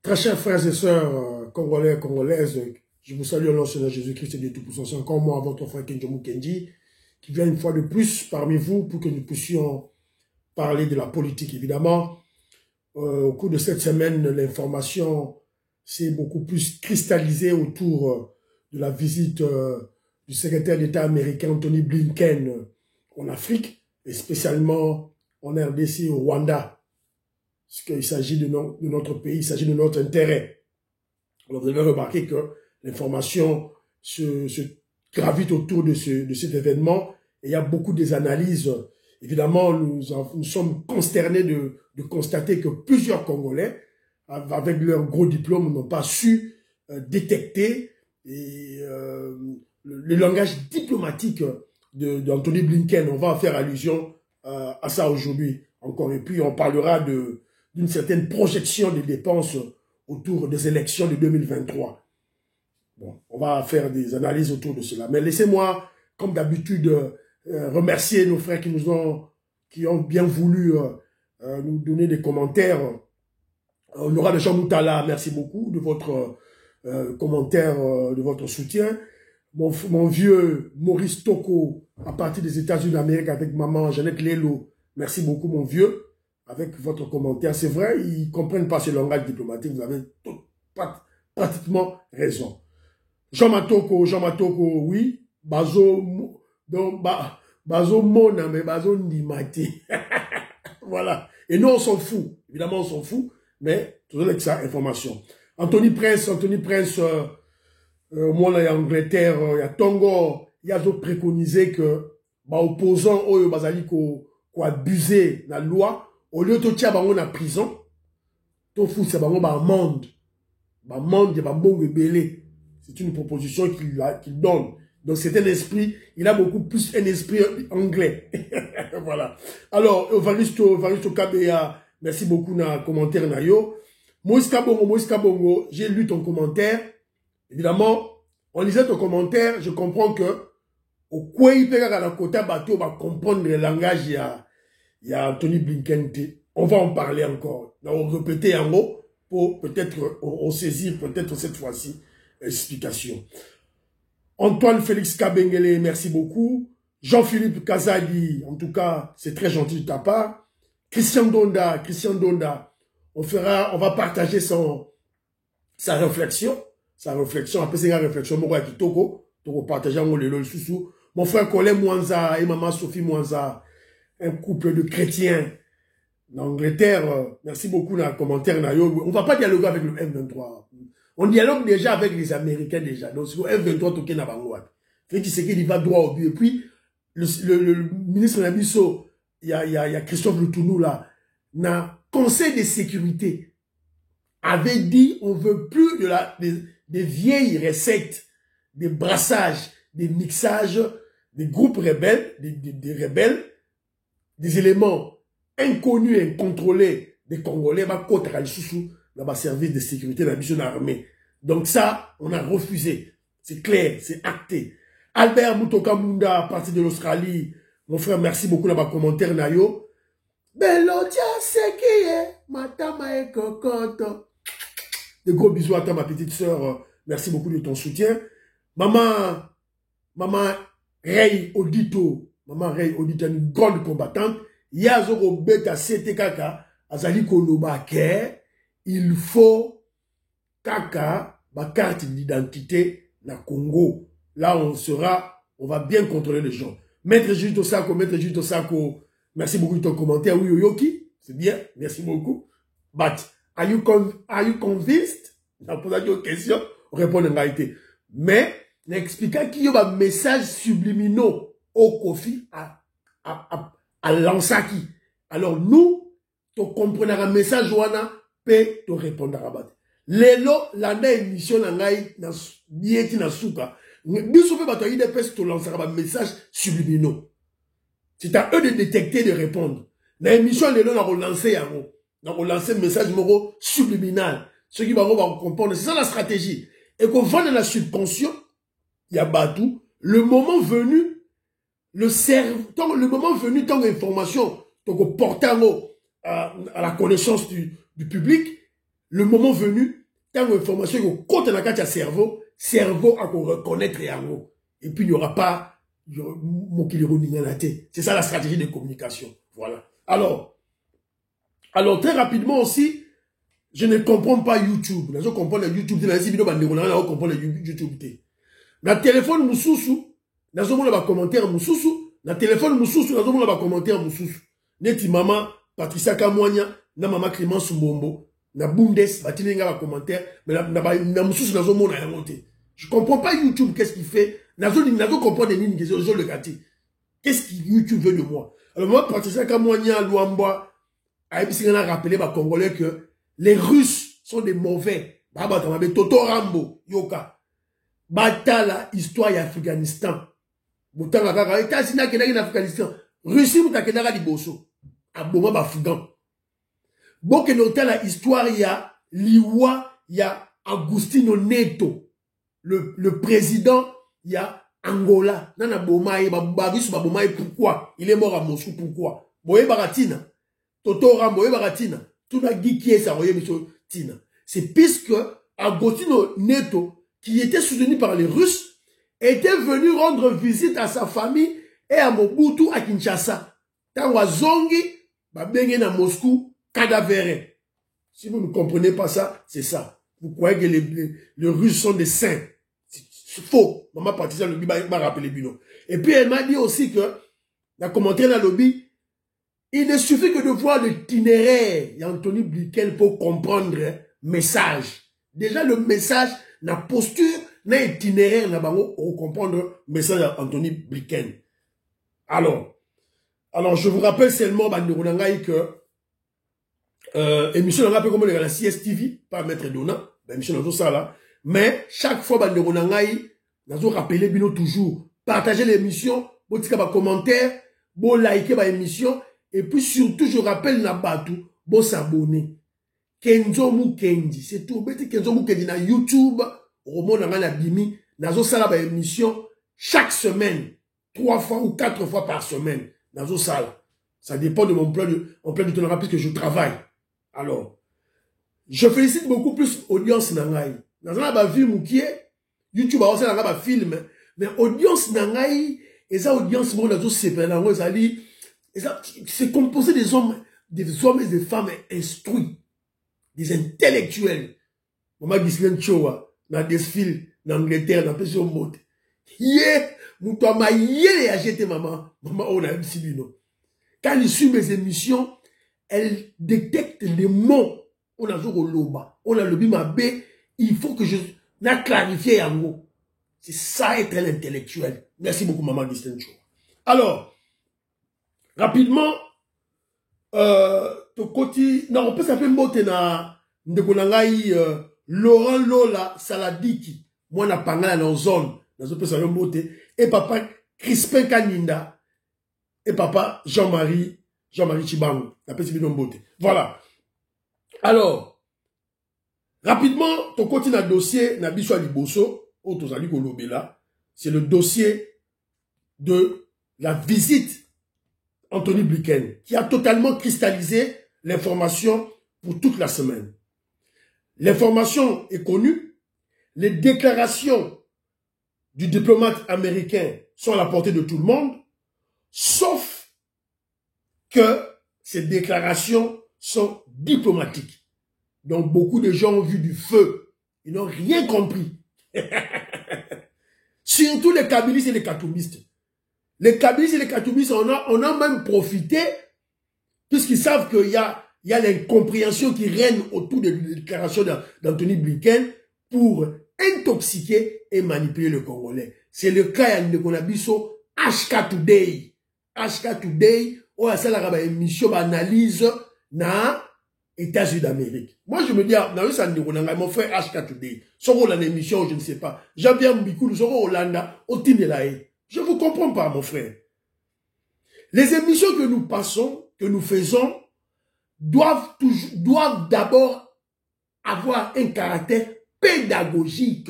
Très chers frères et sœurs congolais, congolaises, je vous salue au nom de Jésus-Christ et de Tout-Puissant. C'est encore moi, votre frère Kenjomu Kenji, qui vient une fois de plus parmi vous pour que nous puissions parler de la politique, évidemment. Au cours de cette semaine, l'information s'est beaucoup plus cristallisée autour de la visite du secrétaire d'État américain Anthony Blinken en Afrique, et spécialement en RDC, au Rwanda. Parce qu'il s'agit de notre pays, il s'agit de notre intérêt. Alors vous avez remarqué que l'information se gravite autour de cet événement, et il y a beaucoup d'analyses. Évidemment, nous sommes consternés de constater que plusieurs Congolais, avec leur gros diplôme, n'ont pas su détecter le langage diplomatique d'Anthony Blinken. On va faire allusion à ça aujourd'hui encore. Et puis, on parlera d'une certaine projection des dépenses autour des élections de 2023. Bon, on va faire des analyses autour de cela. Mais laissez-moi, comme d'habitude, remercier nos frères qui ont bien voulu nous donner des commentaires. On aura de Jean Moutala, merci beaucoup de votre commentaire, de votre soutien. Mon vieux Maurice Toko, à partir des États-Unis d'Amérique, avec maman Jeannette Lelo, merci beaucoup mon vieux, avec votre commentaire. C'est vrai, ils ne comprennent pas ce langage diplomatique, vous avez pratiquement raison. Jean Matoko, oui, Bazo Mona, mais Bazo Ndimati. Voilà. Et nous, on s'en fout. Évidemment, on s'en fout, mais toujours avec ça, information. Anthony Prince, moi, là, il y a Angleterre, il y a Tongo, il y a d'autres préconisé que, opposants, eux, bazali, ko abuser la loi, au lieu de tirer bango na prison, to fou, c'est bango, amende. Amende, bon rebelle. C'est une proposition qu'il donne. Donc, c'est un esprit, il a beaucoup plus un esprit anglais. Voilà. Alors, Varisto Kabea, merci beaucoup na commentaire na yo. Moïse Kabongo, j'ai lu ton commentaire. Évidemment, en lisant ton commentaire, je comprends que au quoi il peut y avoir un côté bateau, on va comprendre le langage, il y a Anthony Blinken. On va en parler encore. On va répéter en mot pour peut-être on saisir peut-être cette fois-ci explication. Antoine Félix Kabengele, merci beaucoup. Jean-Philippe Kazadi, en tout cas, c'est très gentil de ta part. Christian Donda, on va partager sa réflexion. Après c'est une réflexion, on va partager le sous. Mon frère Colin Mwanza et maman Sophie Mwanza, un couple de chrétiens d'Angleterre. Merci beaucoup dans le commentaire. On ne va pas dialoguer avec le M23. On dialogue déjà avec les Américains déjà. Donc, si le F-23 toqué n'a pas droit. Fait qu'il sait qu'il va droit au but. Et puis, le ministre Nabiso, il y a Christophe Loutounou là, na Conseil de sécurité, avait dit on veut plus des vieilles recettes, des brassages, des mixages, des groupes rebelles, des rebelles, des éléments inconnus, incontrôlés des Congolais, contre Al-Soussou, dans le service de sécurité de la mission armée. Donc ça, on a refusé. C'est clair, c'est acté. Albert Moutoka Munda, à partir de l'Australie, mon frère, merci beaucoup dans ma commentaire, Nayo. Belotia Sekiye, Matama et Cocotte. De gros bisous à toi, ma petite sœur. Merci beaucoup de ton soutien. Maman Rey Odito, une grande combattante. Yazoro Beta Setekaka, Azali Kolobake. Il faut kaka ma carte d'identité na Congo. Là, on va bien contrôler les gens. Maître Jules Tosako, merci beaucoup de ton commentaire. Oui, Yoki, c'est bien, merci beaucoup. But, are you convinced? On pose une question, on répond en réalité. Mais, n'expliquant qu'il y a un message subliminaux au Kofi à Lansaki. Alors, nous, tu comprenons un message, Wana, peut te répondre à battre. Lelo, l'année émission, l'année, nieti na souka. Biso pe bato yide pes to lancer un message subliminaux. C'est à eux de détecter, de répondre. Dans l'émission, lelo, on a relancé un message moro subliminal. Ceux qui vont comprendre, c'est ça la stratégie. Et qu'on va dans la subconscient, il y a batou, le moment venu, le moment venu, tant d'informations, donc portant à la connaissance du public, le moment venu, tant l'information est côté dans le cerveau, cerveau à reconnaître yango. Et puis il n'y aura pas c'est ça la stratégie de communication. Voilà. Alors très rapidement aussi, je ne comprends pas YouTube. Je comprends le YouTube. Je comprends le YouTube. Na téléphone mususu, nazomona ba commentaire mususu, na téléphone mususu, nazomona ba commentaire mususu. Neti maman Patricia Kamwanya, na maman Clémence Mbombo, na Bundes, batinenga ba commentaire, mais na mususu nazomona yango te. Je comprends pas YouTube, qu'est-ce qu'il fait? Nazo comprendre des lignes, je le gâté. Qu'est-ce que YouTube veut de moi? Alors moi, Patricia Kamwanya, Luamba, a rappelé ba Congolais que les Russes sont des mauvais. Baba Tamabe, Toto Rambo, Yoka. Batala, histoire d'Afghanistan. Boutanga kaka, États-Unis en Afghanistan. Russie, Moutakena di Bosso. Aboma Bafougan. Bon, que noter la histoire, il y a Liwa, il y a Agustino Neto. Le président, il y a Angola. Nana Bomae, Babus Babomae, pourquoi? Il est mort à Moscou, pourquoi? Boye Baratina. Toto Rambo, Boye Baratina. Tout n'a dit qui est ça, Boye Tina. C'est puisque Agustino Neto, qui était soutenu par les Russes, était venu rendre visite à sa famille et à Mobutu à Kinshasa. Tangwa Zongi, Babenge na Moscou, cadavéré. Si vous ne comprenez pas ça, c'est ça. Vous croyez que les Russes sont des saints. C'est faux. Maman Patricia Lobby m'a rappelé Bino. Et puis elle m'a dit aussi que, dans le commentaire de la Lobby, il ne suffit que de voir l'itinéraire d'Anthony Blinken pour comprendre le message. Déjà le message, la posture, l'itinéraire, pour comprendre le message d'Anthony Blinken. Alors, je vous rappelle seulement, que émission comme la CSTV, pas Maître Dona, émission dans ça là, mais chaque fois, nous rappelez Bino toujours, partagez l'émission, vous dites un commentaire, vous likez l'émission, et puis surtout, je rappelle Nabatou, vous s'abonner. Kenzo Mukendi, c'est tout. Kenzo Mukendi na YouTube, Romo na bimi, nazo sala ba émission chaque semaine, 3 fois ou 4 fois par semaine. Nazo sala. Ça dépend de mon plan de temps puisque je travaille. Alors, je félicite beaucoup plus l'audience nangai. Nazo ba vu mukie, YouTube a aussi ba film, mais audience nangai, et ça audience mo nazo sepela nango ezali, c'est composé des hommes et des femmes instruits. Des intellectuels. Maman Ghislaine Chowa, dans des desfile, dans l'Angleterre, dans le pays au monde. Yeah! Moutouama, yeah, a jeté maman. Maman, on a un sibino. Quand il suit mes émissions, elle détecte les mots. On a joué au loba. On a le bimabé. Il faut que je n'a clarifié en gros. C'est ça être l'intellectuel. Merci beaucoup, maman Ghislaine Chowa. Alors, rapidement, non, on peut s'appeler Mbotena Ndekonangai Laurent Lola Saladiki. Moi, na pangala dans zone. Dans ce peut Mbote. Et papa Crispin Kaninda. Et papa Jean-Marie Chibango. La petite Mbote. Voilà. Alors, rapidement, ton côté na dossier, na biswa liboso, otozali kolobela. C'est le dossier de la visite Anthony Blinken, qui a totalement cristallisé l'information pour toute la semaine. L'information est connue, les déclarations du diplomate américain sont à la portée de tout le monde, sauf que ces déclarations sont diplomatiques. Donc beaucoup de gens ont vu du feu, ils n'ont rien compris. Surtout les kabylistes et les katoumistes. Les kabylistes et les katoumistes, on a même profité, puisqu'ils savent qu'il y a l'incompréhension qui règne autour des déclarations d'Anthony Blinken pour intoxiquer et manipuler le Congolais. C'est le cas de Konabiso, HK Today. HK Today, on a ça une émission d'analyse dans les États-Unis d'Amérique. Moi, je me dis, mon frère HK Today, sur la émission, je ne sais pas. Jean-Pierre Mbikou, sur Hollanda, au Tinelaï. Je ne vous comprends pas, mon frère. Les émissions que nous passons, que nous faisons, doivent d'abord avoir un caractère pédagogique.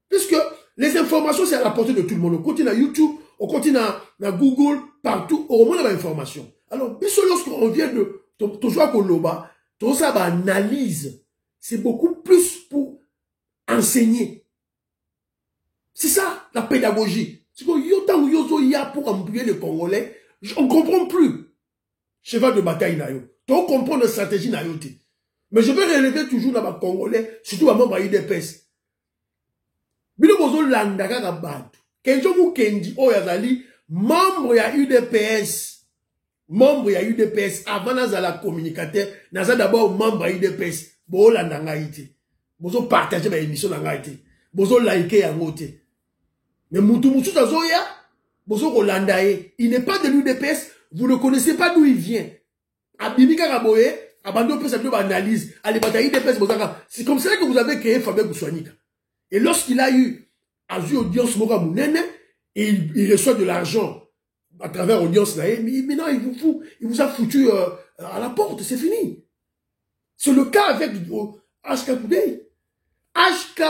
Puisque les informations, c'est à la portée de tout le monde. On continue à YouTube, on continue à Google, partout, au moins on a l'information. Alors, lorsqu'on vient de toujours à Koloba, tout ça, analyse. c'est beaucoup plus pour enseigner. C'est ça, la pédagogie. C'est que yotan ou yozo ya pour embrouiller les Congolais, on ne comprend plus. Cheval de bataille na yo. On comprend la stratégie na yo. Mais je vais relever toujours dans ma Congolais, surtout à membre UDPS. Bino bozo landa kaka bantu. Kenjo mu kendi o yazali membre ya UDPS. Membre ya UDPS avant nazala communicateur, naza d'abord membre ya UDPS. Bo landa ngai te. Bozo partager ma émission na ngai te. Bozo liker yango te. Mais mutu mutu tazoya, bozo kolanda ye. Il n'est pas de l'UDPS, vous ne connaissez pas d'où il vient. Abimika Kaboye, abandon peut s'appeler analyse. Allez bataille UDPS bozaka. C'est comme ça que vous avez créé Fabien Goussouanika. Et lorsqu'il a eu audience Moka Mounene, et il reçoit de l'argent à travers audience là, mais maintenant il vous a foutu à la porte, c'est fini. C'est le cas avec HK Today. HK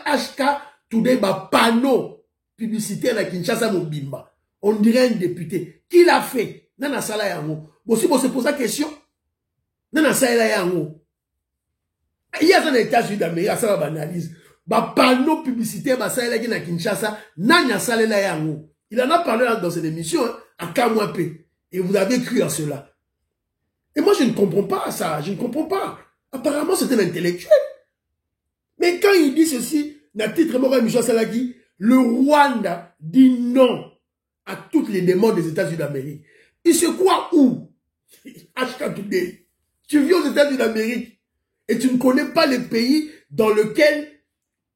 HK Today panneau publicitaire à Kinshasa Mobimba. On dirait un député. Qui l'a fait? Nana Sala Yango. Bon, si on se pose la question, Nana Sala Yango. Il y a dans les États-Unis d'Amérique, ça va analyse. Panneau publicitaire, ça il a Kinshasa, Nana Sala Yango. Il en a parlé dans cette émission, à Kamwapé. Et vous avez cru à cela. Et moi, je ne comprends pas ça. Je ne comprends pas. Apparemment, c'est un intellectuel. Mais quand il dit ceci, n'a titre mort Michel Salagi, le Rwanda dit non à toutes les demandes des États-Unis d'Amérique. Il se croit où? HK Today. Tu vis aux États-Unis d'Amérique et tu ne connais pas les pays dans lesquels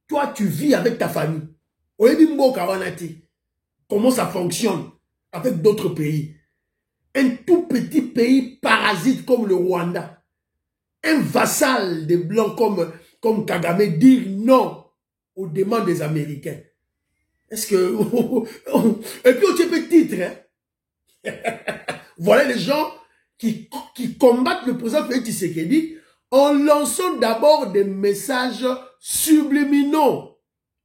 toi tu vis avec ta famille. Comment ça fonctionne avec d'autres pays? Un tout petit pays parasite comme le Rwanda. Un vassal des Blancs comme Kagame dire non aux demandes des Américains. Est-ce que... Et puis au type titre, hein? Voilà les gens qui combattent le président Félix Tshisekedi en lançant d'abord des messages subliminaux.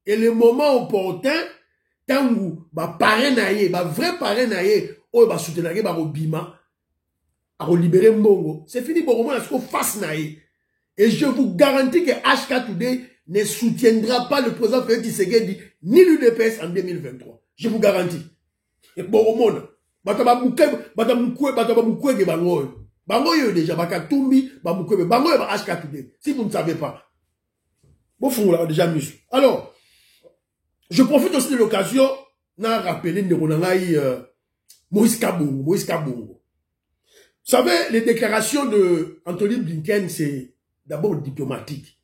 Et le moment opportun, tant que parrain naïe, vrai parrain naïe, ou soutenir Bima, à libérer Mbongo, c'est fini pour moi la face naïe. Et je vous garantis que HK Today ne soutiendra pas le président Félix Tshisekedi ni l'UDPS en 2023. Je vous garantis. Et bon au monde. Si vous ne savez pas. Bon, vous l'avez déjà mis. Alors, je profite aussi de l'occasion de rappeler Moïse Kabongo. Vous savez, les déclarations de Anthony Blinken, c'est d'abord diplomatique.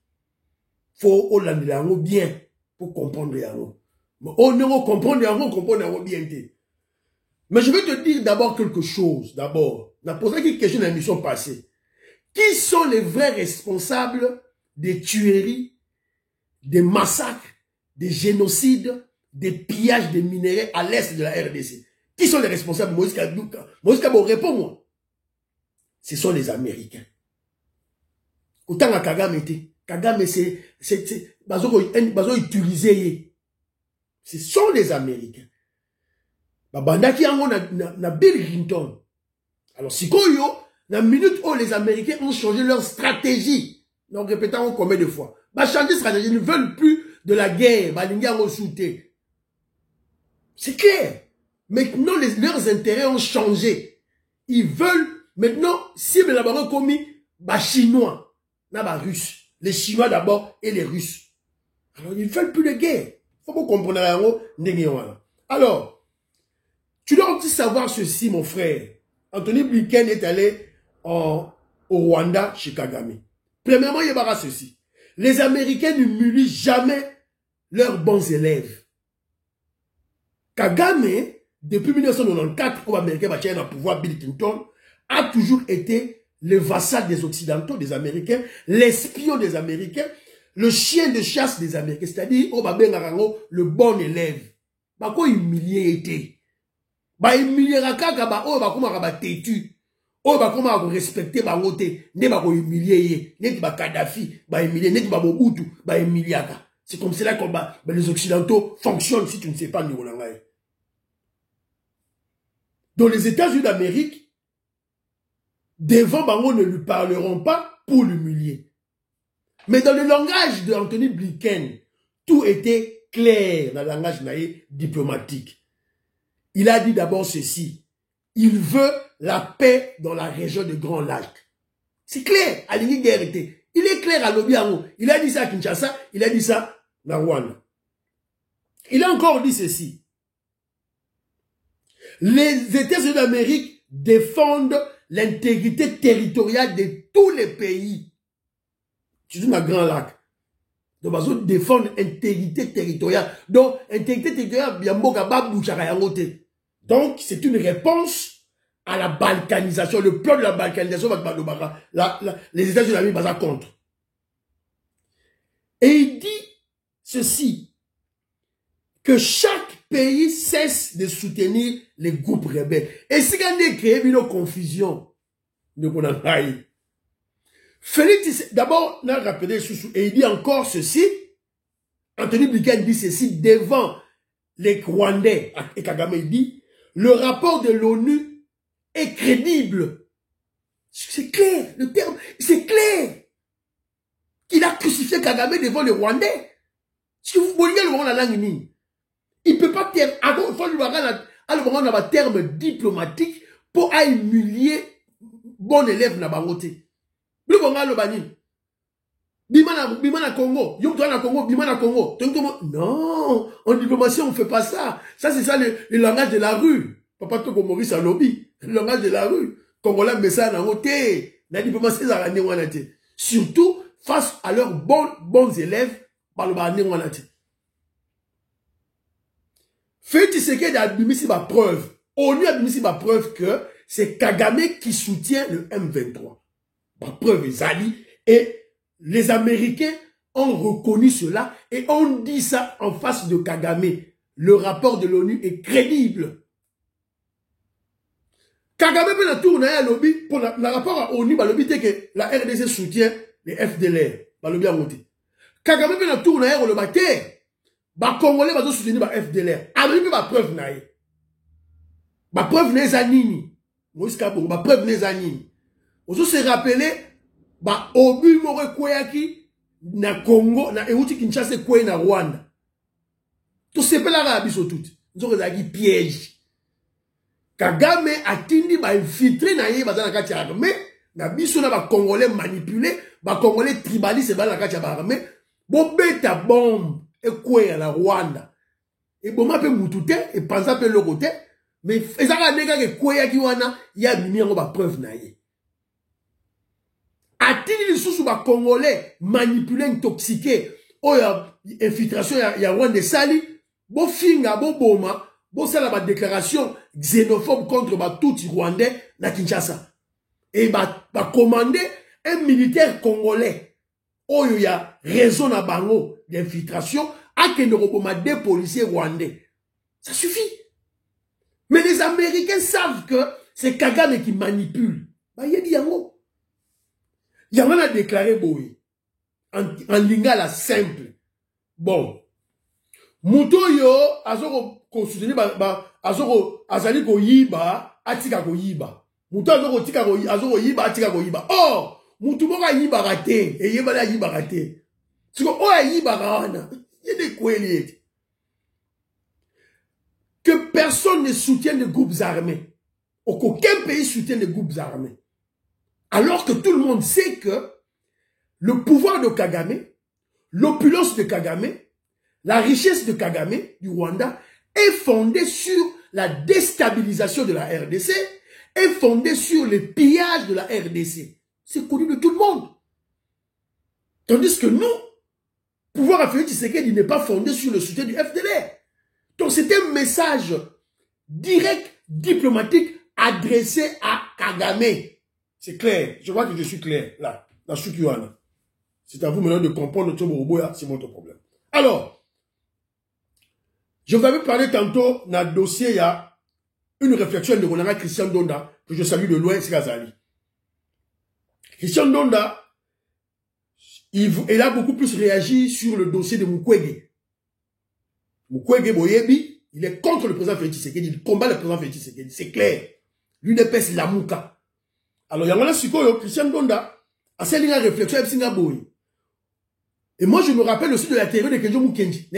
Faut Hollande bien pour comprendre yango. On ne comprendre yango, comprendre bien. Mais je vais te dire d'abord quelque chose. D'abord, on a posé quelques questions dans l'émission passée. Qui sont les vrais responsables des tueries, des massacres, des génocides, des pillages de minerais à l'est de la RDC? Qui sont les responsables? Moïse Kabongo, réponds-moi. Ce sont les Américains. Autant à Kagame était. Kagame, c'est utilisé. Ce sont les Américains. Babandaki yango na Bill Clinton. Alors, si koyo, na minute où les Américains ont changé leur stratégie, donc répétons combien de fois, changer de stratégie, ils ne veulent plus de la guerre, c'est clair. Maintenant, leurs intérêts ont changé. Ils veulent, maintenant, si le laboratoire commis, Chinois, Russes. Les Chinois d'abord et les Russes. Alors, ils ne veulent plus de guerre. Il faut que vous compreniez. Alors, tu dois aussi savoir ceci, mon frère. Anthony Blinken est allé au Rwanda chez Kagame. Premièrement, il y a ceci. Les Américains n'humilient jamais leurs bons élèves. Kagame, depuis 1994, quand l'Américain va tirer le pouvoir, Bill Clinton, a toujours été le vassal des Occidentaux, des Américains, l'espion des Américains, le chien de chasse des Américains. C'est-à-dire, le bon élève. Pourquoi humilier était? Humilier kaka comment têtu. Comment respecter bangote. Ne humilier. Ne Kadhafi. Humilier. Ne Mobutu. Humilier. C'est comme cela que les Occidentaux fonctionnent si tu ne sais pas niveau langage. Dans les États-Unis d'Amérique, devant Bango ne lui parleront pas pour l'humilier. Mais dans le langage d'Anthony Blinken, tout était clair dans le langage diplomatique. Il a dit d'abord ceci. Il veut la paix dans la région de Grand Lac. C'est clair. Il est clair à Lobiango. Il a dit ça à Kinshasa, il a dit ça à Rwanda. Il a encore dit ceci. Les États-Unis d'Amérique défendent l'intégrité territoriale de tous les pays. C'est un Grand Lac. Donc, ils défendent l'intégrité territoriale. Donc, intégrité territoriale, donc, c'est une réponse à la balkanisation, le plan de la balkanisation, les États-Unis d'Amérique basent contre. Et il dit ceci, que chaque pays cesse de soutenir les groupes rebelles. Et si on a créé une confusion, Félix, d'abord, on a rappelé, et il dit encore ceci, Anthony Blinken dit ceci devant les Rwandais, et Kagame il dit, le rapport de l'ONU est crédible. C'est clair, le terme, c'est clair. Il a crucifié Kagame devant les Rwandais. Si vous voyez le moment la langue, il ne peut pas terme, il faut lui avoir un terme diplomatique pour humilier bon élève na bangoté. Le bonga le bani. Bimana Congo, Yomtoana Congo, Bimana Congo. Non, en diplomatie on ne fait pas ça. Ça c'est ça le langage de la rue. Papa Toko Maurice a lobby. Le langage de la rue. Congolais mais ça na côté. La diplomatie ça rane wanate. Surtout face à leurs bons élèves par le bani wanate. Félix Tshisekedi a admis ma preuve. On lui a admis ma preuve que c'est Kagame qui soutient le M23. Ma preuve est Ali. Et les Américains ont reconnu cela et on dit ça en face de Kagame. Le rapport de l'ONU est crédible. Kagame peut la tourner à lobby pour le rapport à l'ONU, lobby que la RDC soutient les FDLR. Lobby a monté. Kagame peut la tourner à le bataille. Les Congolais vont soutenir les FDLR. Alors, il peut ma preuve naïe. Ma preuve n'est pas nini. Ma preuve n'est pas nini. On se rappelle, Obi More Kweyaki, na Congo, na Euti Kinshasa Kwey na Rwanda. Tout se peut la rabiso tout. Nous avons dit piège. Kagame a tindi infiltré na yé bazana kati armée, na biso na ba Congolais manipulé, ba Congolais tribalistes ba na kati armée, bo beta bombe. Et quoi à la Rwanda et bon ma pe mutute et pensa pe le côté mais ezaka nega ke quoi ki wana ya miniro ba preuve na ye atini lisusu ba Congolais manipulé intoxiqué o ya infiltration ya Rwanda sali bo finga bo boma bo sala ba déclaration xénophobe contre ba tout Rwandais na Kinshasa et ba commander un militaire congolais oyo ya raison na bango d'infiltration à que ne des policiers rwandais. Ça suffit. Mais les Américains savent que c'est Kagame qui manipule. Bah, il y a dit yango. Yango a déclaré boy. En lingala simple. Bon. Muto yo azoko ko soutenir azoko azali ko yiba atika ko yiba. Muto azoko tika ko azoko yiba atika ko yiba. Oh, mutu moka yiba raté et yeba la yiba raté. Siko o yiba rawana. Il y a des couilles. Que personne ne soutienne les groupes armés. Aucun pays soutient les groupes armés. Alors que tout le monde sait que le pouvoir de Kagame, l'opulence de Kagame, la richesse de Kagame, du Rwanda, est fondée sur la déstabilisation de la RDC, est fondée sur le pillage de la RDC. C'est connu de tout le monde. Tandis que nous, pouvoir à Félix Tshisekedi n'est pas fondé sur le soutien du FDLR. Donc c'est un message direct, diplomatique, adressé à Kagame. C'est clair. Je vois que je suis clair. Là, dans ce qu'il y a. C'est à vous maintenant de comprendre notre Moroboya, c'est votre problème. Alors, je vous avais parlé tantôt dans le dossier, il y a une réflexion de mon ami Christian Donda, que je salue de loin, c'est Gazali. Christian Donda, il a beaucoup plus réagi sur le dossier de Mukwege. Mukwege Boyebi, il est contre le président Félix Tshisekedi, il combat le président Félix Tshisekedi, c'est clair. L'UDPS Lamuka. Alors, il y a un Christian Donda, a fait une réflexion avec Singaboui. Et moi, je me rappelle aussi de la théorie de Kenjo Mukendi.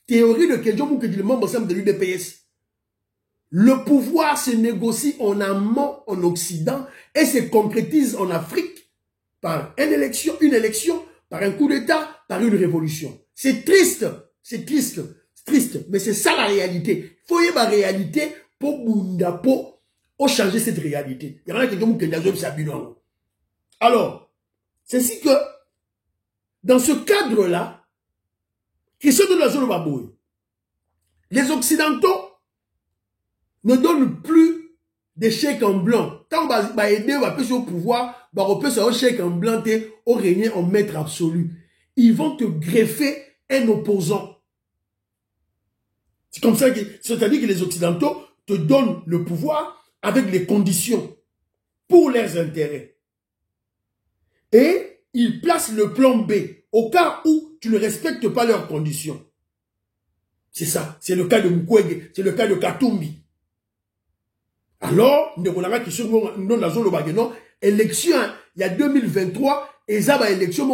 Théorie de Kenjo Mukendi, le membre simple de l'UDPS. Le pouvoir se négocie en amont en Occident et se concrétise en Afrique par une élection, par un coup d'État, par une révolution. C'est triste, mais c'est ça la réalité. Il faut y avoir la réalité pour changer cette réalité. Il y en a qui ont alors, c'est ainsi que, dans ce cadre-là, Christian de la zone Baboui, les Occidentaux ne donnent plus des chèques en blanc. Quand on va aider, on va passer au pouvoir, on peut faire un chèque en blanc, au régner en maître absolu. Ils vont te greffer un opposant. C'est comme ça que, c'est-à-dire que les Occidentaux te donnent le pouvoir avec les conditions pour leurs intérêts. Et ils placent le plan B au cas où tu ne respectes pas leurs conditions. C'est ça. C'est le cas de Mukwege, c'est le cas de Katumbi. Alors, élection, il y a 2023, et ça va élection,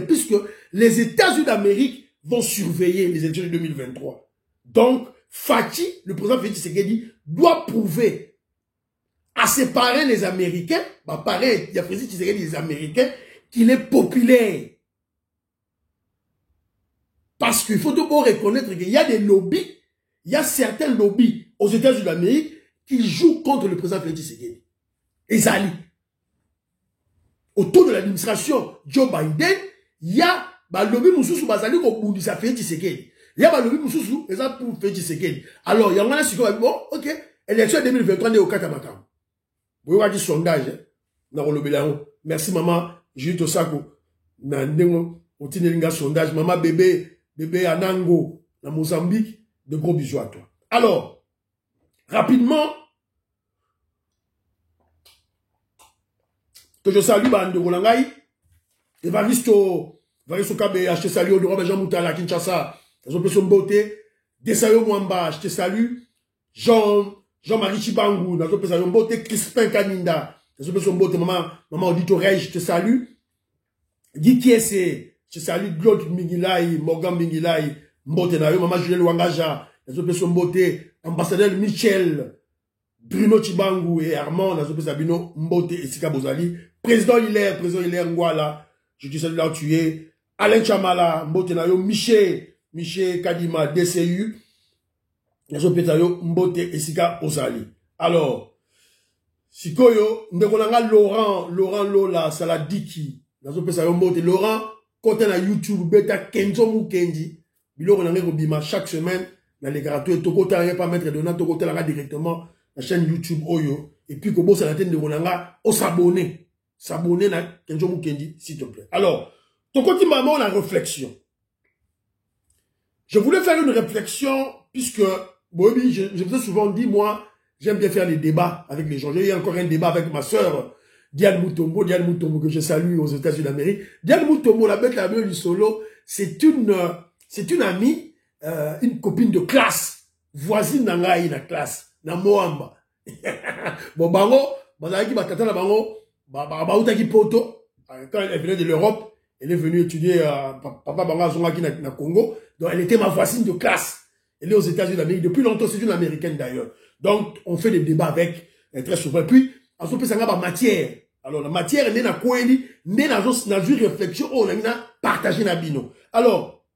puisque les États-Unis d'Amérique vont surveiller les élections de 2023. Donc, Fachi, le président Félix Tshisekedi, doit prouver à ses parrains les Américains, pareil, il y a Félix Tshisekedi les Américains, qu'il est populaire. Parce qu'il faut d'abord reconnaître qu'il y a des lobbies, il y a certains lobbies aux États-Unis d'Amérique qui jouent contre le président Félix Tshisekedi. Et ça allie. Autour de l'administration Joe Biden, il y a le lobby Moussoussou Bazali qui Bundisa Félix Tshisekedi. Il y a le lobby Moussoussou, exemple pour Félix Tshisekedi. Alors, il y en a qui bon, ok, élection 2023 n'est au Katamakam. Vous voyez du sondage, merci maman, Julie Tosako. Nandemo, on tient un sondage, maman bébé Anango, dans Mozambique, de gros bisous à toi. Alors, rapidement, que je salue Bande Rolangaï, Evaristo Kabe, je te salue, Odoro Jean Moutala, Kinshasa, je peux son beauté, Desayo Mwamba, je te salue, Jean-Marie Chibangou, je peux son beauté, Crispin Kaninda, je peux son beauté, maman Auditorej, je te salue, Guy Kiese, je te salue, Claude Mingilai, Morgan Mingilai, Mbote Nayo, maman Juliette Wangaja, je peux son beauté, ambassadeur Michel, Bruno Chibangu et Armand, Nazope Sabino, Mbote et Sika Bozali, président Hilaire Ngwala, je te salue là où tu es, Alain Chamala, Mbote Nayo, Miché Kadima, DCU, Nazope Tayo, Mbote et Sika Bozali. Alors, Sikoyo, Ndekonanga Laurent Lola, Saladiki, Nazope Sayo Mbote, Laurent, côté na YouTube, Beta Kenzo Mukendi, Bilo Renangé Robima, chaque semaine, dans les gratuits, Tokota, rien pas mettre de notes, Tokota là directement, la chaîne YouTube Oyo, et puis Kobo Salatine de Ronanga, au s'abonner na Kenzo Mukendi, s'il te plaît. Alors, Tokoti maman, la réflexion. Je voulais faire une réflexion, puisque, Bobi, je vous ai souvent dit, moi, j'aime bien faire des débats avec les gens. J'ai eu encore un débat avec ma sœur, Diane Moutombo, que je salue aux États-Unis d'Amérique. Diane Moutombo, la bête la mieux du solo, c'est une amie, une copine de classe, voisine d'Angaï, la classe, na Moamba. Bon, bango, bazaki batata na bango, bautaki poto, quand elle venait de l'Europe, elle est venue étudier, papa banga zongaki na Congo, donc elle était ma voisine de classe. Elle est aux États-Unis d'Amérique, depuis longtemps, c'est une américaine d'ailleurs. Donc, on fait des débats avec, très souvent. Et puis, on se peut savoir matière. Alors, la matière, n'est na koeli, n'est na une réflexion, on a partagé na bino. Alors,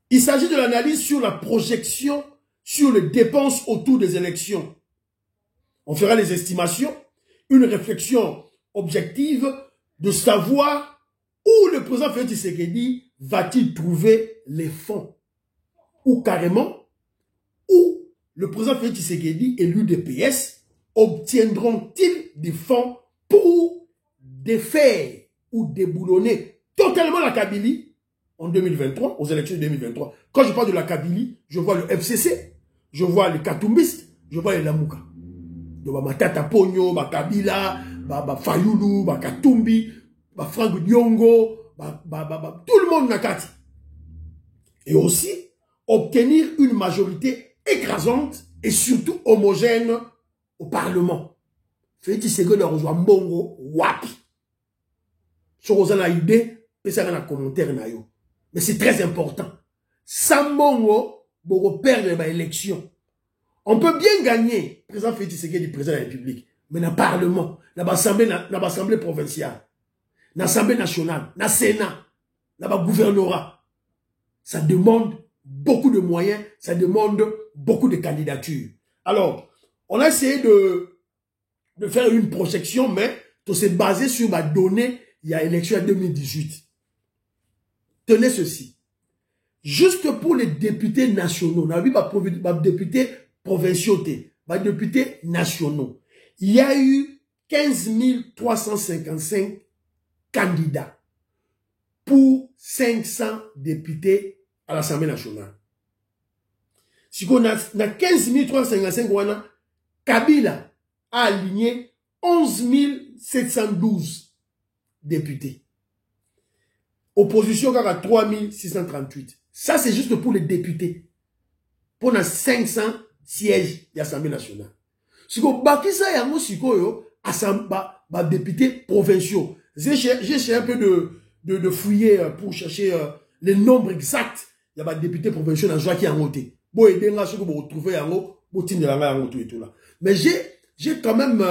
il s'agit de l'analyse sur la projection sur les dépenses autour des élections. On fera les estimations, une réflexion objective de savoir où le président Félix Tshisekedi va-t-il trouver les fonds. Ou carrément, où le président Félix Tshisekedi et l'UDPS obtiendront-ils des fonds pour défaire ou déboulonner totalement la Kabylie en 2023, aux élections de 2023. Quand je parle de la Kabylie, je vois le FCC, je vois les Katumbistes, je vois les Lamouka. Donc, Matata Pogno, Kabila, Fayoulou, Katumbi, Franck Diongo, tout le monde n'a qu'à. Et aussi, obtenir une majorité écrasante et surtout homogène au Parlement. Félix Tshisekedi a rejoint Mbongo, wapi. Si vous avez une idée, vous avez un commentaire. Mais c'est très important. Sans Mbongo, vous perdre l'élection. On peut bien gagner, président Félix Tshisekedi, président de la République, mais dans le Parlement, dans l'Assemblée provinciale, dans l'Assemblée nationale, dans le Sénat, dans le gouvernorat. Ça demande beaucoup de moyens, ça demande beaucoup de candidatures. Alors, on a essayé de faire une projection, mais tout s'est basé sur ma donnée, il y a élection en 2018. Tenez ceci. Juste pour les députés nationaux, on a vu ma députés provinciaux, ma députés nationaux, il y a eu 15 355 candidats pour 500 députés à l'Assemblée nationale. Si on a 15 355, Kabila a aligné 11 712 députés. Opposition a 3 638. Ça, c'est juste pour les députés. Pour les 500 sièges de l'Assemblée nationale. Si on a des députés provinciaux, j'ai cherché un peu de fouiller pour chercher les nombres exacts. Il y a des députés provinciaux dans le qui ont voté. Bon, et bien, ce que vous retrouvez en haut, mais j'ai quand même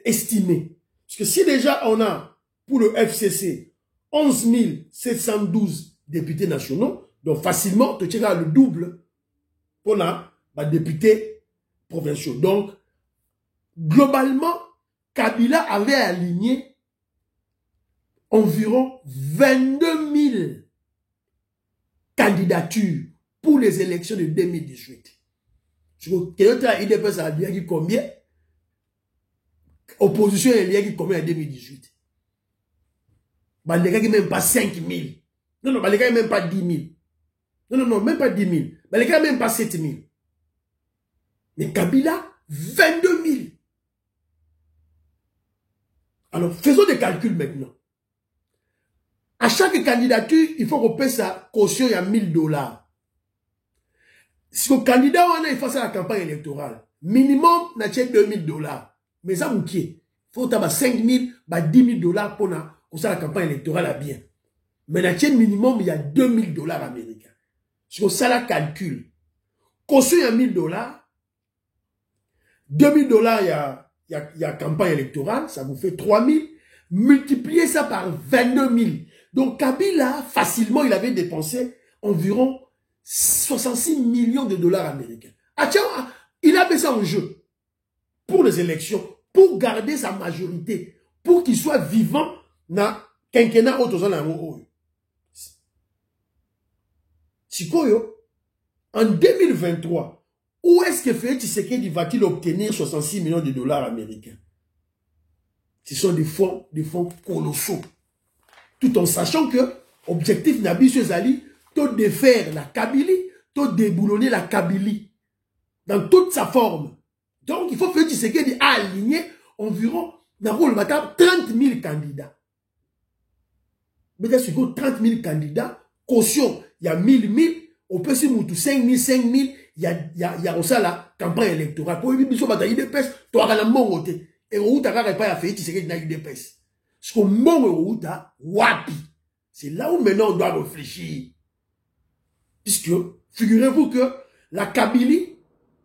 estimé. Parce que si déjà on a, pour le FCC, 11 712 députés nationaux, donc facilement, tu tiens le double pour les députés provinciaux. Donc, globalement, Kabila avait aligné environ 22 000 candidatures pour les élections de 2018. IDPS a dit combien? Opposition a dit combien en 2018? Bah, les gars, même pas 5 000. Non, bah, les gars, même pas 10 000. Non, même pas 10 000. Bah, les gars, même pas 7 000. Mais Kabila, 22 000. Alors, faisons des calculs maintenant. À chaque candidature, il faut qu'on paie sa caution, il y a $1000. Si le candidat, il faut faire la campagne électorale. Minimum, on a $2000. Mais ça, vous qui il faut avoir 5 000, $10 000 pour faire la campagne électorale à bien. Mais on a minimum, il y a $2000 américains. Si on fait la calcul, caution, il y a $1000. $2000, il y a campagne électorale, ça vous fait 3 000. Multipliez ça par 22 000. Donc Kabila, facilement, il avait dépensé environ 66 millions de dollars américains. Ah tiens, il a mis ça en jeu pour les élections, pour garder sa majorité, pour qu'il soit vivant dans quinquennat autozone. Sikoyo, en 2023, où est-ce que Félix Tshisekedi va-t-il obtenir 66 millions de dollars américains? Ce sont des fonds colossaux. Tout en sachant que objectif Nabi Zali, de défaire la Kabylie, de déboulonner la Kabylie dans toute sa forme. Donc il faut que Tshisekedi a aligné environ 30 000 candidats. Mais là, c'est 30 000 candidats, caution, il y a 1000, on peut se monter 5 000, il y a aussi la campagne électorale. Pour les bisous, il y a des pèses, tu as la monte. Et on a pas fait Tshisekedi dans des pèses. Ce qu'on monte, wapi. C'est là où maintenant on doit réfléchir. Puisque, figurez-vous que la Kabylie,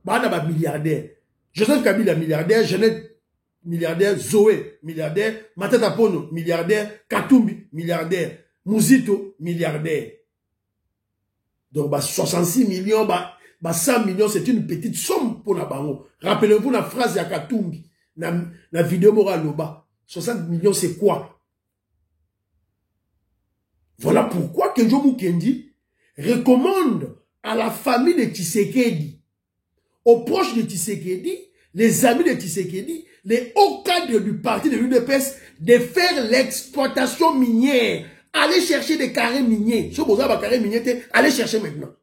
bah, milliardaire. Joseph Kabila, milliardaire. Jeannette, milliardaire. Zoé, milliardaire. Matata Pono, milliardaire. Katumbi, milliardaire. Mouzito, milliardaire. Donc, 66 millions, 100 millions, c'est une petite somme pour la bango. Rappelez-vous la phrase de Katumbi, la vidéo morale au bas. 60 millions, c'est quoi? Voilà pourquoi Kenjo Mukendi recommande à la famille de Tshisekedi, aux proches de Tshisekedi, les amis de Tshisekedi, les hauts cadres du parti de l'UDPS, de faire l'exploitation minière. Allez chercher des carrés miniers. Si vous avez des carrés miniers, allez chercher maintenant.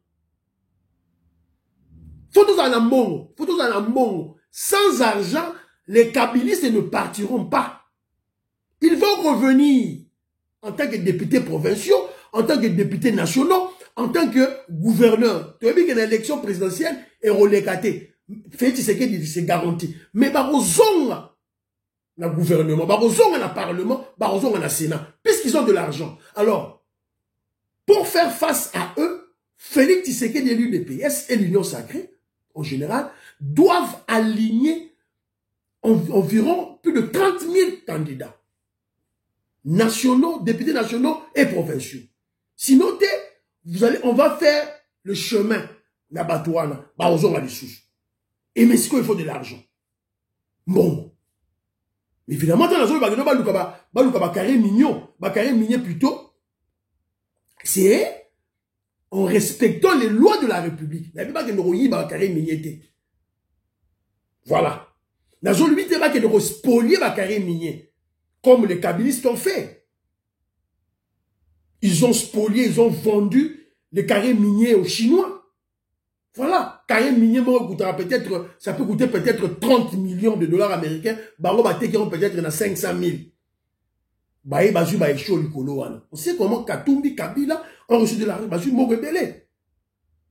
Faut tous en amont. Sans argent, les kabylistes ne partiront pas. Ils vont revenir en tant que députés provinciaux, en tant que députés nationaux, en tant que gouverneur. Tu as vu que l'élection présidentielle est relégatée. Félix Tshisekedi, c'est garanti. Mais par aux ongles, le gouvernement, barozonga na parlement, barozonga na sénat, puisqu'ils ont de l'argent. Alors, pour faire face à eux, Félix Tshisekedi et l'UDPS et l'Union sacrée, en général, doivent aligner environ plus de 30 000 candidats nationaux, députés nationaux et provinciaux. Sinon, on va faire le chemin d'Abatouana, barozonga les sous. Et mais il faut de l'argent. Bon. Évidemment, dans la zone, Bakary Mignon plutôt, c'est en respectant les lois de la République. Voilà. Dans la zone, il y a spolier Bakary Mignon, comme les kabylistes ont fait. Ils ont spolié, ils ont vendu les carrés miniers aux Chinois. Voilà, carré minier, ça peut coûter peut-être 30 millions de dollars américains. Peut-être dans 500 000. On sait comment Katumbi, Kabila ont reçu de l'argent.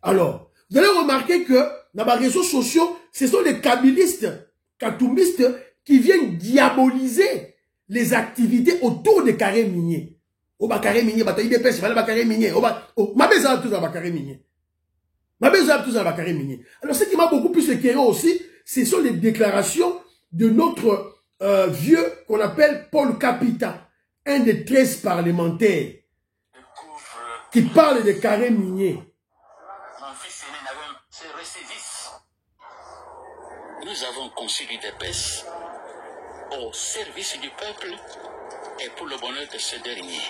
Alors, vous allez remarquer que dans les réseaux sociaux, ce sont les kabilistes, katumbistes qui viennent diaboliser les activités autour des carrés miniers. Carré minier, carré minier. Carré minier. Alors, ce qui m'a beaucoup plus éclairé aussi, ce sont les déclarations de notre vieux qu'on appelle Paul Capita, un des 13 parlementaires qui parle des carrés miniers. Mon fils aîné c'est récidif. Nous avons conçu l'UDPS au service du peuple et pour le bonheur de ce dernier.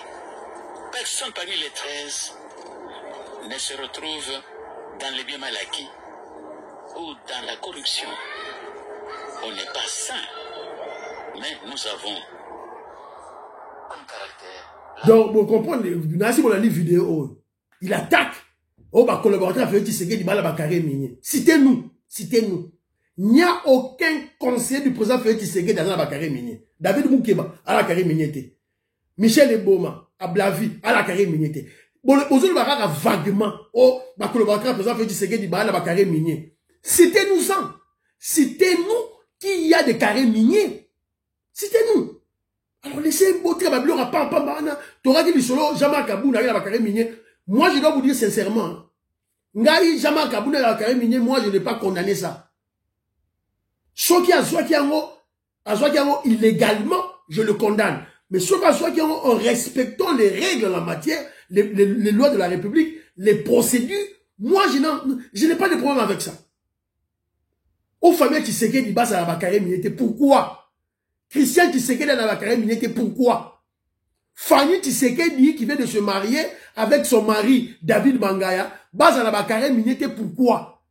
Personne parmi les 13 ne se retrouve dans les biens mal acquis ou dans la corruption. On n'est pas sain, mais nous avons un caractère. Donc, vous comprenez, on a une vidéo, il attaque, collaborateur Félix Tshisekedi, citez-nous, citez-nous. Il n'y a aucun conseiller du président Félix Tshisekedi dans la carré minier. David Moukeba, à la carré minier. Michel Eboma, à Blavi, à la carré minier. Aujourd'hui, vaguement, collaborateur président Félix Tshisekedi, à la carré minier. Citez-nous ça. Citez-nous qu'il y a des carrés miniers. Citez-nous. Alors, laissez beauté, t'auras dit le solo, Jean-Marc Abouna, il y a la carré minier. Moi, je dois vous dire sincèrement, Ngaï, Jean-Marc Abouna, il y a la carré minier, moi, je n'ai pas condamné ça. Soit qui a illégalement, je le condamne. Mais soit qui en respectant les règles en la matière, les lois de la République, les procédures, moi, je n'ai pas de problème avec ça. Aux familles Tshisekedi bas à la carré minier, pourquoi? Christian Tshisekedi à la carré minier, pourquoi? Fanny Tshisekedi qui vient de se marier avec son mari David Mangaya, bas à la carré minier, pourquoi?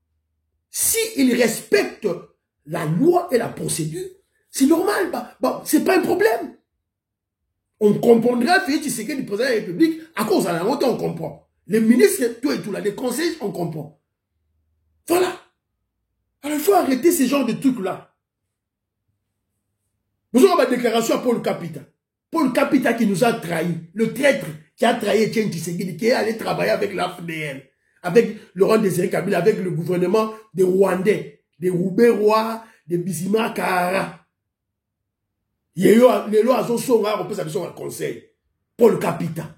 Si il respecte la loi et la procédure, c'est normal, c'est pas un problème. On comprendra Félix Tshisekedi du président de la République à cause de la honte, on comprend. Les ministres, tout et tout là, les conseils, on comprend. Voilà. Alors il faut arrêter ce genre de trucs-là. Nous avons une déclaration à Paul Capita. Paul Capita qui nous a trahis, le traître qui a trahi Etienne Tshisekedi, qui est allé travailler avec l'AFDL, avec Laurent Désiré Kabila, avec le gouvernement des Rwandais, des Roubaix-Roy, des Bissima Kahara. Les lois sont on peut s'appeler un conseil. Paul Capita.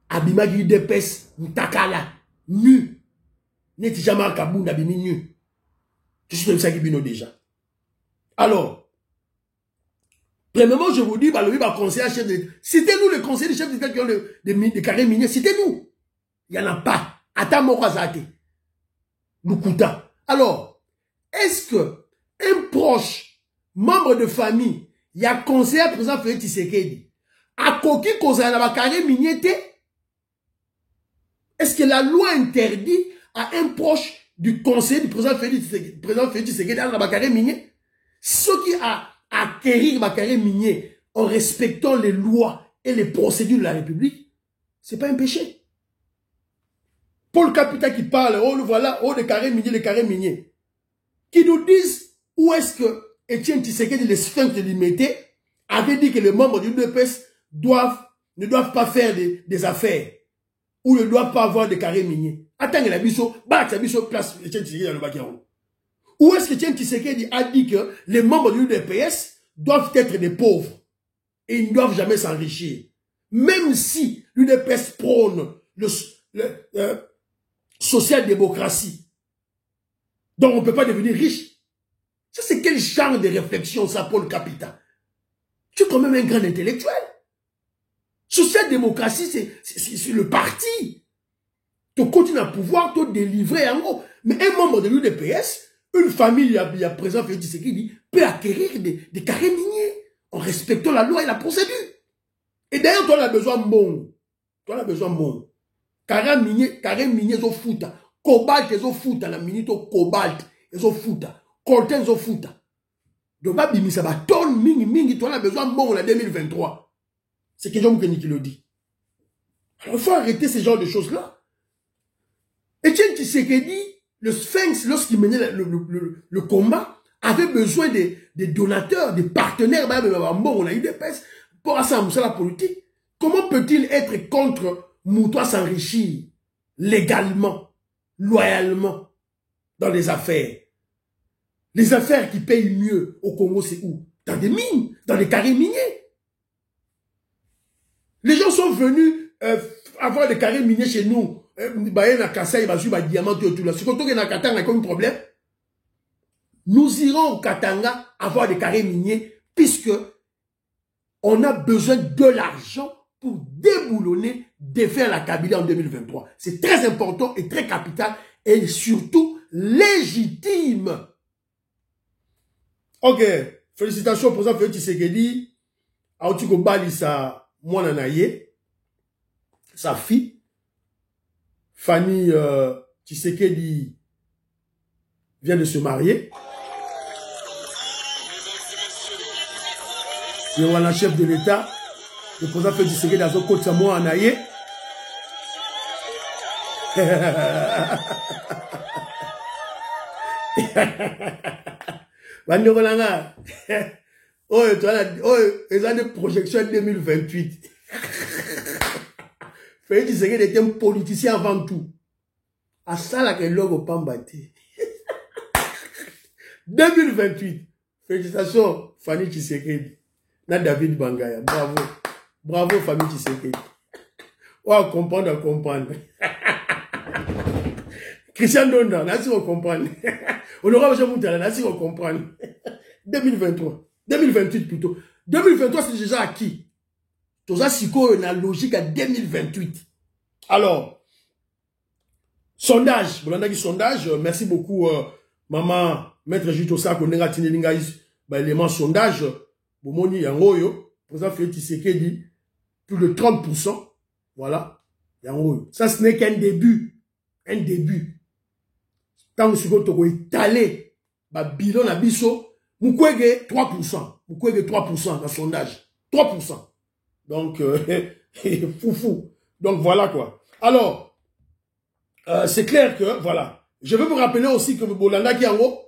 Abimagi Depes, Mtakala, nu. N'est jamais Kaboun abimi nu. Je suis comme ça qui bino déjà. Alors, premièrement, je vous dis, le conseiller chef de... Citez-nous le conseiller de chef d'État qui ont des carrés miniers. Citez-nous. Il n'y en a pas. Attends, Lukuta. Alors, est-ce que un proche, membre de famille, il y a conseiller président Félix Tshisekedi, à Koki Kozana na carré minier? Est-ce que la loi interdit à un proche du conseiller du président Félix Tshisekedi dans la carré minier? Ceux qui a acquérir ma carré minier en respectant les lois et les procédures de la République, c'est pas un péché. Paul Capita qui parle, oh voilà, oh les carrés miniers, qui nous disent où est-ce que Etienne Tshisekedi, les sphinx de l'Imété, avait dit que les membres du UDPS ne doivent pas faire des affaires ou ne doivent pas avoir de carrés miniers. Attends, la biso, place Etienne Tshisekedi dans le Bakiaron. Où est-ce que Etienne Tshisekedi a dit que les membres du UDPS doivent être des pauvres. Et ils ne doivent jamais s'enrichir. Même si l'UDPS prône le social-démocratie. Donc on ne peut pas devenir riche. Ça, c'est quel genre de réflexion, ça, Paul Capita? Tu es quand même un grand intellectuel. Social-démocratie, c'est le parti. Tu continues à pouvoir te délivrer en gros. Mais un membre de l'UDPS, une famille, il y a présent Félix Tshisekedi, peut acquérir des carrés miniers en respectant la loi et la procédure. Et d'ailleurs, toi, tu as besoin de bon. Toi, tu as besoin de bon. Carré minier, ils ont foutu. Cobalt, ils ont foutu. La minute au cobalt, ils ont foutu. Coltan, ils ont foutu. Donc, ça va tonne, mingi, toi, tu as besoin de bon en 2023. C'est Kéjom Kenny qui le dit. Alors, il faut arrêter ce genre de choses-là. Etienne Tshisekedi, le Sphinx, lorsqu'il menait le combat, avait besoin des donateurs, des partenaires, on a eu des pèses pour assembler la politique. Comment peut-il être contre Moutoua s'enrichir légalement, loyalement, dans les affaires? Les affaires qui payent mieux au Congo, c'est où? Dans des mines, dans des carrés miniers. Les gens sont venus avoir des carrés miniers chez nous. Nous irons au Katanga avoir des carrés miniers puisque on a besoin de l'argent pour déboulonner, défaire la Kabylie en 2023. C'est très important et très capital et surtout légitime. Ok, félicitations pour ça, Félix Tshisekedi. Aotiko Balisa, Mwana Naye, sa fille. Fanny Tshisekedi vient de se marier. Et on a la chef de l'État, le président Félix Tshisekedi dans son côte Samoa en Aïe. Oh, ils ont des projections 2028. Félix Tshisekedi était un politicien avant tout. À ça, là, que l'homme pas battu. 2028. Félicitations, Fanny Tshisekedi. Na David Bangaya. Bravo. Bravo, famille Tshisekedi. Oh, comprendre. Christian Donda, là, si on comprend. On aura besoin de là, si on comprend. 2023. 2028 plutôt. 2023, c'est déjà acquis. Tout ça, c'est quoi la logique à 2028. Alors, sondage. Sondage. Merci beaucoup, maman, maître Jitosa, qu'on a tenu l'élément sondage. Bomoni Yangoyo. Président Félix Tshisekedi, plus de 30%. Voilà. Yangoyo. Ça, ce n'est qu'un début. Un début. Tant que ce qu'on étalé, bilan à biso, Mukwege 3%. Mukwege 3% dans le sondage. 3%. Donc, foufou. Donc, voilà quoi. Alors, c'est clair que, voilà. Je veux vous rappeler aussi que Bolanda Kiango,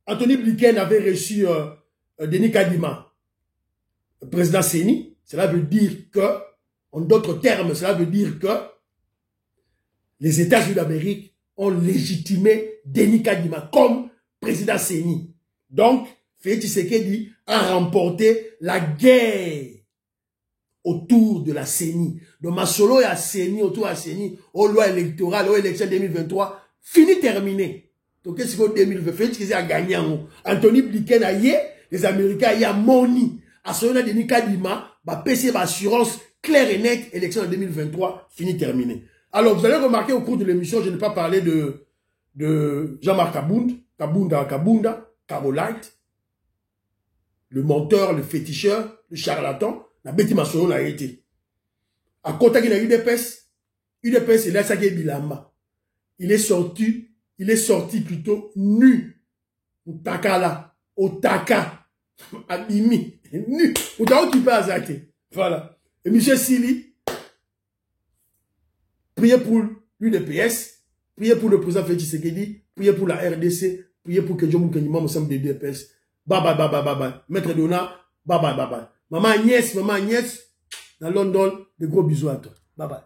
Anthony Blinken avait reçu Denis Kadima, le président Séni. Cela veut dire que, en d'autres termes, cela veut dire que les États-Unis d'Amérique ont légitimé Denis Kadima comme président Séni. Donc, Félix Tshisekedi a remporté la guerre autour de la CENI. Donc, ma solo et la CENI, autour de la CENI, aux lois électorales, aux élections 2023, fini, terminé. Donc, qu'est-ce que 2020? Félix Tshisekedi a gagné en haut. Anthony Blinken a yé, les Américains y a moni. À ce moment-là, Denis Kadima, PC, assurance claire et nette, élection en 2023, fini, terminé. Alors, vous allez remarquer au cours de l'émission, je n'ai pas parlé de Jean-Marc Kabunda, Carolite, le menteur, le féticheur, le charlatan, la bête masolo a été. À côté de UDPS, c'est là ça qui est bilamba. Il est sorti plutôt nu. Otaka, abimi, nu. Otaka qui peut azake. Voilà. Et M. Sili, priez pour l'UDPS, priez pour le président Félix Tshisekedi, priez pour la RDC, priez pour que Dieu nous gagne ensemble des UDPS. Bye. Maître Dona, bye. Maman Agnès, dans London, de gros bisous à toi. Bye.